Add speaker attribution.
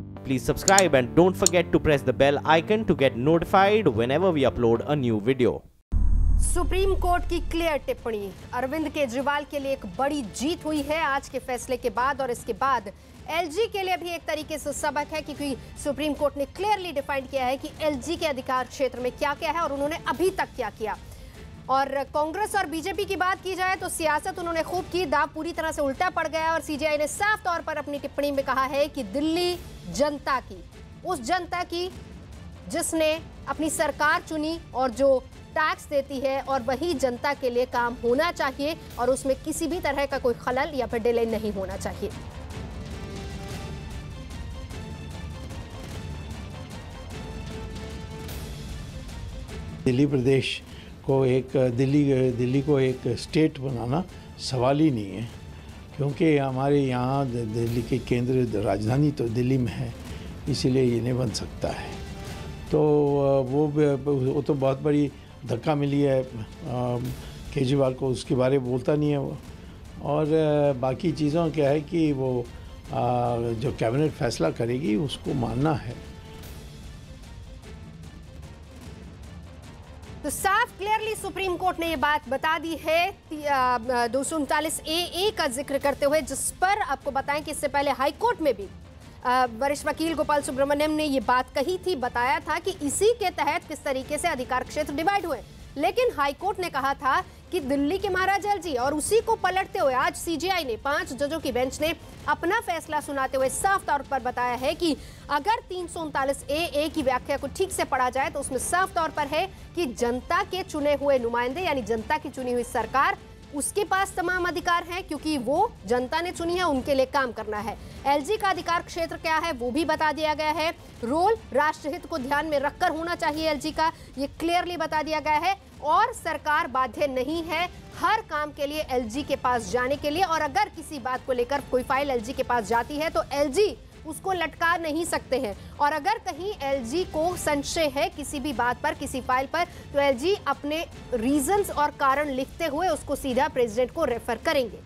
Speaker 1: Please subscribe and don't forget to press the bell icon to get notified whenever we upload a new video.
Speaker 2: Supreme court की clear टिप्पणी अरविंद केजरीवाल के लिए एक बड़ी जीत हुई है आज के फैसले के बाद, और इसके बाद एलजी के लिए भी एक तरीके से सबक है, क्योंकि सुप्रीम कोर्ट ने क्लियरली डिफाइन किया है कि एलजी के अधिकार क्षेत्र में क्या क्या है और उन्होंने अभी तक क्या किया। और कांग्रेस और बीजेपी की बात की जाए तो सियासत उन्होंने खूब की, दाव पूरी तरह से उल्टा पड़ गया और सीजेआई ने साफ तौर पर अपनी टिप्पणी में कहा है कि दिल्ली जनता की, उस जनता की जिसने अपनी सरकार चुनी और जो टैक्स देती है, और वही जनता के लिए काम होना चाहिए और उसमें किसी भी तरह का कोई खलल या फिर डिले नहीं होना चाहिए।
Speaker 3: दिल्ली प्रदेश को दिल्ली को एक स्टेट बनाना सवाल ही नहीं है, क्योंकि हमारे यहाँ दिल्ली के केंद्र राजधानी तो दिल्ली में है, इसीलिए ये नहीं बन सकता है। तो वो तो बहुत बड़ी धक्का मिली है केजरीवाल को, उसके बारे में बोलता नहीं है वो। और बाकी चीज़ों क्या है कि वो जो कैबिनेट फैसला करेगी उसको मानना है।
Speaker 2: तो साफ क्लियरली सुप्रीम कोर्ट ने ये बात बता दी है 239A का जिक्र करते हुए, जिस पर आपको बताएं कि इससे पहले हाई कोर्ट में भी वरिष्ठ वकील गोपाल सुब्रमण्यम ने ये बात कही थी, बताया था कि इसी के तहत किस तरीके से अधिकार क्षेत्र डिवाइड हुए। लेकिन हाई कोर्ट ने कहा था कि दिल्ली के महाराज एलजी, और उसी को पलटते हुए आज सीजेआई ने 5 जजों की बेंच ने अपना फैसला सुनाते हुए साफ तौर पर बताया है कि अगर 339A की व्याख्या को ठीक से पढ़ा जाए तो उसमें साफ तौर पर है कि जनता के चुने हुए नुमाइंदे यानी जनता की चुनी हुई सरकार, उसके पास तमाम अधिकार हैं, क्योंकि वो जनता ने चुनी है, उनके लिए काम करना है। एलजी का अधिकार क्षेत्र क्या है वो भी बता दिया गया है। रोल राष्ट्रहित को ध्यान में रखकर होना चाहिए एलजी का, ये क्लियरली बता दिया गया है। और सरकार बाध्य नहीं है हर काम के लिए एलजी के पास जाने के लिए, और अगर किसी बात को लेकर कोई फाइल एलजी के पास जाती है तो एलजी उसको लटका नहीं सकते हैं। और अगर कहीं एलजी को संशय है किसी भी बात पर, किसी फाइल पर, तो एलजी अपने रीजंस और कारण लिखते हुए उसको सीधा प्रेसिडेंट को रेफर करेंगे।